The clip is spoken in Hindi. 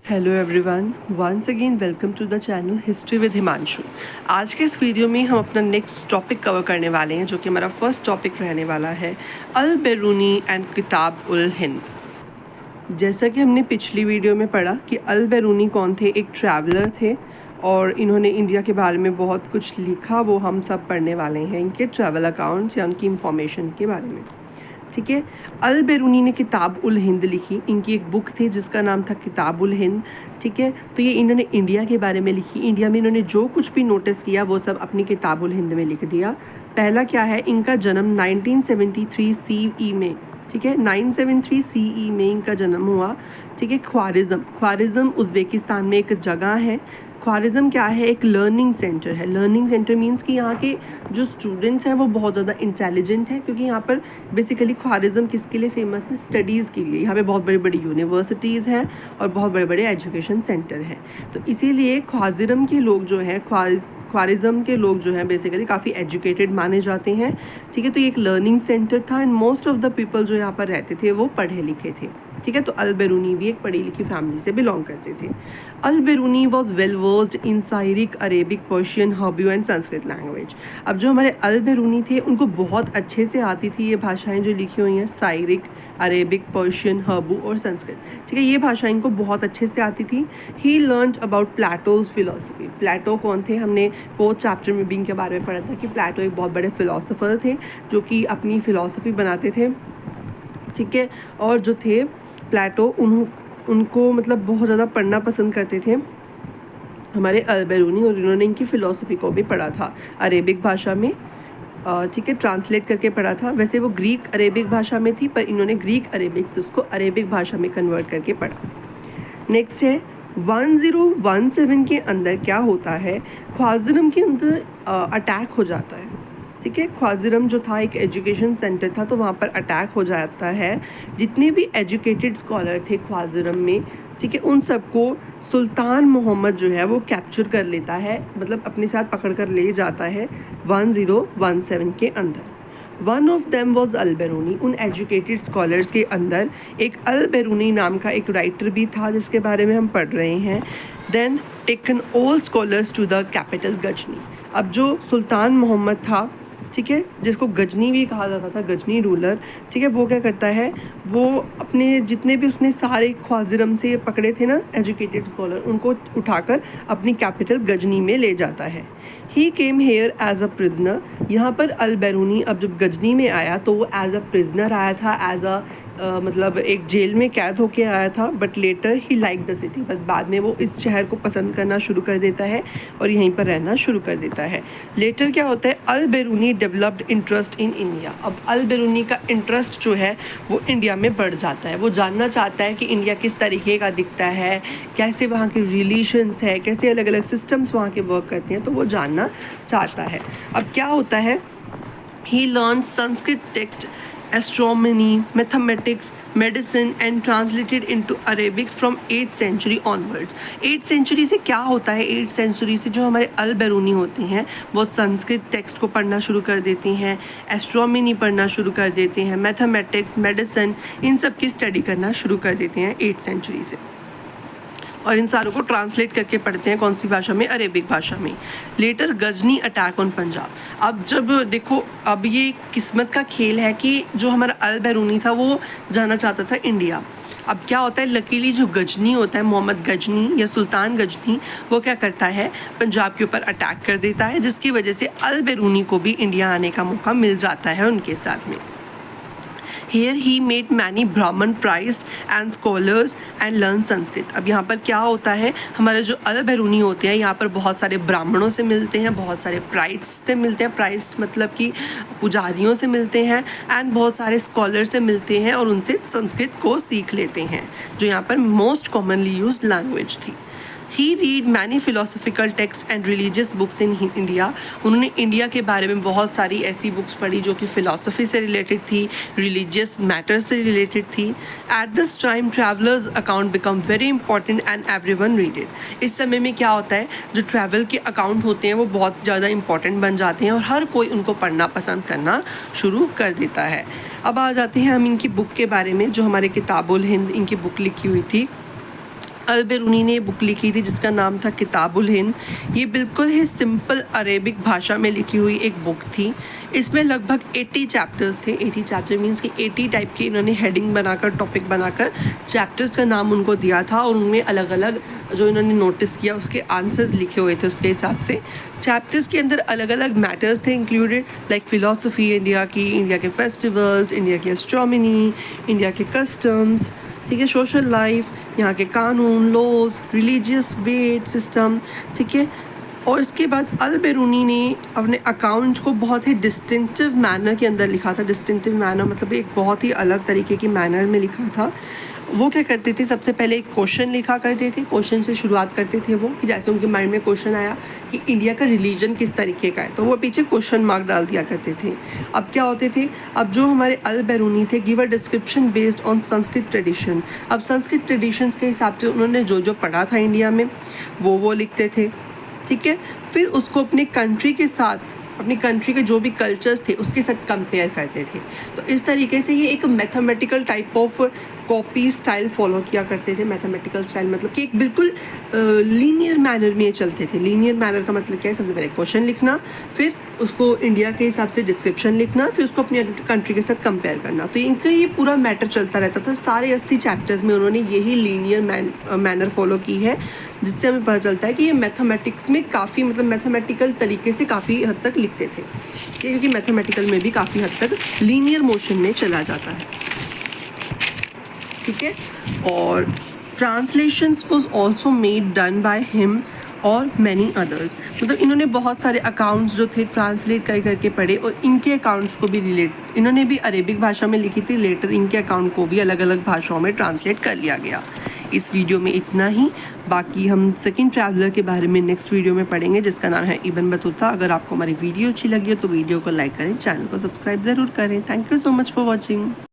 Hello everyone, once again welcome to the channel history with Himanshu. आज के इस वीडियो में हम अपना नेक्स्ट टॉपिक कवर करने वाले हैं, जो कि हमारा फर्स्ट टॉपिक रहने वाला है अल बेरूनी एंड किताब उल हिंद। जैसा कि हमने पिछली वीडियो में पढ़ा कि अल बेरूनी कौन थे, एक ट्रैवलर थे और इन्होंने इंडिया के बारे में बहुत कुछ लिखा, वो हम सब पढ़ने वाले हैं इनके ट्रैवल अकाउंट्स या उनकी इंफॉर्मेशन के बारे में। ठीक है, अल बेरूनी ने किताब उल हिंद लिखी। इनकी एक बुक थी जिसका नाम था किताब उल हिंद। ठीक है, तो ये इन्होंने इंडिया के बारे में लिखी। इंडिया में इन्होंने जो कुछ भी नोटिस किया वो सब अपनी किताब उल हिंद में लिख दिया। पहला क्या है, इनका जन्म 1973 CE में, ठीक है, 973 CE में इनका जन्म हुआ। ठीक है, ख्वारिज़म उज़्बेकिस्तान में एक जगह है। ख्वारिज़म क्या है, एक लर्निंग सेंटर है। लर्निंग सेंटर मींस कि यहाँ के जो स्टूडेंट्स हैं वो बहुत ज़्यादा इंटेलिजेंट हैं, क्योंकि यहाँ पर बेसिकली ख्वारिज़म किसके लिए फेमस है, स्टडीज़ के लिए। यहाँ पे बहुत बड़ी बड़ी यूनिवर्सिटीज़ हैं और बहुत बड़े बड़े एजुकेशन सेंटर हैं। तो इसीलिए ख्वारिज़म के लोग जो हैं, ख्वारिज़म के लोग जो हैं बेसिकली काफ़ी एजुकेटेड माने जाते हैं। ठीक है, तो ये एक लर्निंग सेंटर था and most of the people जो यहाँ पर रहते थे वो पढ़े लिखे थे। ठीक है, तो अल बेरूनी भी एक पढ़ी लिखी फैमिली से बिलोंग करते थे। Al Biruni was well versed in Syriac, Arabic, Persian, हर्ब्यू एंड संस्कृत लैंग्वेज। अब जो हमारे अल बेरूनी थे उनको बहुत अच्छे से आती थी ये भाषाएं जो लिखी हुई हैं, साइरिक, अरेबिक, पर्शियन, हर्बू और संस्कृत। ठीक है, ये भाषा इनको बहुत अच्छे से आती थी। ही लर्नड अबाउट प्लेटोज फिलोसफी। प्लेटो कौन थे, हमने 4th चैप्टर में भी इनके बारे में पढ़ा था कि प्लेटो एक बहुत बड़े फिलोसोफर थे जो कि अपनी फिलोसफी बनाते थे। ठीक है, और जो थे प्लेटो उनको मतलब बहुत ज़्यादा पढ़ना पसंद करते थे हमारे अल बेरूनी, और इन्होंने इनकी फ़िलोसफी को भी पढ़ा था अरेबिक भाषा में। ठीक है, ट्रांसलेट करके पढ़ा था। वैसे वो ग्रीक अरेबिक भाषा में थी, पर इन्होंने ग्रीक अरेबिक से उसको अरेबिक भाषा में कन्वर्ट करके पढ़ा। नेक्स्ट है 1017 के अंदर क्या होता है, ख्वारिज़म के अंदर अटैक हो जाता है। ठीक है, ख्वारिज़म जो था एक एजुकेशन सेंटर था, तो वहाँ पर अटैक हो जाता है। जितने भी एजुकेटेड स्कॉलर थे ख्वारिज़म में, ठीक है, उन सबको सुल्तान मोहम्मद जो है वो कैप्चर कर लेता है, मतलब अपने साथ पकड़ कर ले जाता है 1017 के अंदर। वन ऑफ देम वॉज अल बेरूनी। उन एजुकेटेड स्कॉलर्स के अंदर एक अल बेरूनी नाम का एक राइटर भी था जिसके बारे में हम पढ़ रहे हैं। Then taken all scholars to the capital Ghazni. अब जो सुल्तान मोहम्मद था, ठीक है, जिसको गजनी भी कहा जाता था, गजनी रूलर, ठीक है, वो क्या करता है, वो अपने जितने भी उसने सारे ख्वारिज़म से पकड़े थे ना एजुकेटेड स्कॉलर, उनको उठाकर अपनी कैपिटल गजनी में ले जाता है। He came here as a prisoner. यहाँ पर अल बेरूनी अब जब गजनी में आया तो वो एज अ प्रिजनर आया था, एज अ मतलब एक जेल में कैद होके आया था। But later he like the city, बस बाद में वो इस शहर को पसंद करना शुरू कर देता है और यहीं पर रहना शुरू कर देता है। लेटर क्या होता है, अल Beruni developed interest in India. अब अल बेरूनी का इंटरेस्ट जो है वो इंडिया में बढ़ जाता है। वो जानना चाहता है कि इंडिया किस तरीके का दिखता है, कैसे वहाँ के रिलेशंस है, कैसे अलग अलग सिस्टम्स वहाँ के वर्क करते हैं, तो वो जानना चाहता है। अब क्या होता है, he learn Sanskrit text, astronomy, mathematics, medicine and translated into Arabic from 8th century onwards। 8th century से क्या होता है, 8th century से जो हमारे अल बेरूनी होते हैं वो संस्कृत टेक्स्ट को पढ़ना शुरू कर देते हैं, एस्ट्रोनॉमी पढ़ना शुरू कर देते हैं, मैथमेटिक्स, मेडिसिन, इन सब की स्टडी करना शुरू कर देते हैं 8th century से, और इन सारों को ट्रांसलेट करके पढ़ते हैं कौन सी भाषा में, अरेबिक भाषा में। Later Ghazni attack on Punjab. अब जब देखो, अब ये किस्मत का खेल है कि जो हमारा अल बेरूनी था वो जाना चाहता था इंडिया। अब क्या होता है, लकीली जो गजनी होता है, मोहम्मद गजनी या सुल्तान गजनी, वो क्या करता है, पंजाब के ऊपर अटैक कर देता है, जिसकी वजह से अल बेरूनी को भी इंडिया आने का मौका मिल जाता है उनके साथ में। Here he made many Brahman prized and scholars and learned Sanskrit. अब यहाँ पर क्या होता है, हमारे जो अल बेरूनी होते हैं यहाँ पर बहुत सारे ब्राह्मणों से मिलते हैं, बहुत सारे प्राइड्स से मिलते हैं, प्राइड्स मतलब कि पुजारियों से मिलते हैं, एंड बहुत सारे स्कॉलर से मिलते हैं और उनसे संस्कृत को सीख लेते हैं, जो यहाँ पर मोस्ट कॉमनली यूज्ड लैंग्वेज थी। He read many philosophical text and religious books in India. उन्होंने इंडिया के बारे में बहुत सारी ऐसी बुक्स पढ़ी जो कि फ़िलासफ़ी से रिलेटेड थी, रिलीजियस मैटर से रिलेटेड थी। At this time travellers account become very important and everyone read it. इस समय में क्या होता है, जो ट्रैवल के अकाउंट होते हैं वो बहुत ज़्यादा इंपॉर्टेंट बन जाते हैं और हर कोई उनको पढ़ना पसंद करना शुरू कर देता है। अब आ जाते हैं हम इनकी बुक के बारे में, जो हमारे किताब उल हिंद इनकी बुक लिखी हुई थी। अल बेरूनी ने बुक लिखी थी जिसका नाम था किताबुल हिंद। ये बिल्कुल ही सिंपल अरेबिक भाषा में लिखी हुई एक बुक थी। इसमें लगभग 80 चैप्टर्स थे। 80 चैप्टर मीन्स कि 80 टाइप के इन्होंने हेडिंग बनाकर, टॉपिक बनाकर चैप्टर्स का नाम उनको दिया था और उनमें अलग अलग जो इन्होंने नोटिस किया उसके आंसर्स लिखे हुए थे उसके हिसाब से। चैप्टर्स के अंदर अलग अलग मैटर्स थे इंक्लूडेड, लाइक फ़िलासफ़ी इंडिया की, इंडिया के फेस्टिवल्स, इंडिया की एस्ट्रोनॉमी, इंडिया के कस्टम्स, ठीक है, सोशल लाइफ, यहाँ के कानून, लॉज, रिलीजियस वेट सिस्टम, ठीक है। और इसके बाद अल बेरूनी ने अपने अकाउंट को बहुत ही डिस्टिंक्टिव मैनर के अंदर लिखा था। डिस्टिंक्टिव मैनर मतलब एक बहुत ही अलग तरीके की मैनर में लिखा था। वो क्या करते थे, सबसे पहले एक क्वेश्चन लिखा करते थे। क्वेश्चन से शुरुआत करते थे वो, कि जैसे उनके माइंड में क्वेश्चन आया कि इंडिया का रिलीजन किस तरीके का है, तो वो पीछे क्वेश्चन मार्क डाल दिया करते थे। अब क्या होते थे, अब जो हमारे अल बेरूनी थे, give a description based on Sanskrit tradition. अब संस्कृत ट्रेडिशंस के हिसाब से उन्होंने जो जो पढ़ा था इंडिया में वो लिखते थे, ठीक है। फिर उसको अपने कंट्री के साथ, अपनी कंट्री के जो भी कल्चर्स थे उसके साथ कंपेयर करते थे। तो इस तरीके से ये एक mathematical type of copy style follow किया करते थे। मैथमेटिकल स्टाइल मतलब कि एक बिल्कुल लीनियर मैनर में ये चलते थे। लीनियर मैनर का मतलब क्या है, सबसे पहले क्वेश्चन लिखना, फिर उसको इंडिया के हिसाब से डिस्क्रिप्शन लिखना, फिर उसको अपनी कंट्री के साथ कंपेयर करना। तो इनका ये पूरा मैटर चलता रहता था। सारे 80 चैप्टर्स में उन्होंने यही लीनियर मैनर फॉलो की है, जिससे हमें पता चलता है कि ये मैथमेटिक्स में काफ़ी, मतलब मैथमेटिकल तरीके से काफ़ी हद तक लिखते थे, क्योंकि मैथमेटिकल में भी काफ़ी हद तक लीनियर मोशन में चला जाता है, ठीक है। और translations was also made done by him और मैनी अदर्स। मतलब इन्होंने बहुत सारे अकाउंट्स जो थे ट्रांसलेट कर करके पढ़े, और इनके अकाउंट्स को भी इन्होंने भी अरेबिक भाषा में लिखी थी। लेटर इनके अकाउंट को भी अलग अलग भाषाओं में ट्रांसलेट कर लिया गया। इस वीडियो में इतना ही। बाकी हम सेकंड ट्रैवलर के बारे में नेक्स्ट वीडियो में पढ़ेंगे, जिसका नाम है इब्न बतूता। अगर आपको हमारी वीडियो अच्छी लगी हो तो वीडियो को लाइक करें, चैनल को सब्सक्राइब ज़रूर करें। Thank you so much for watching.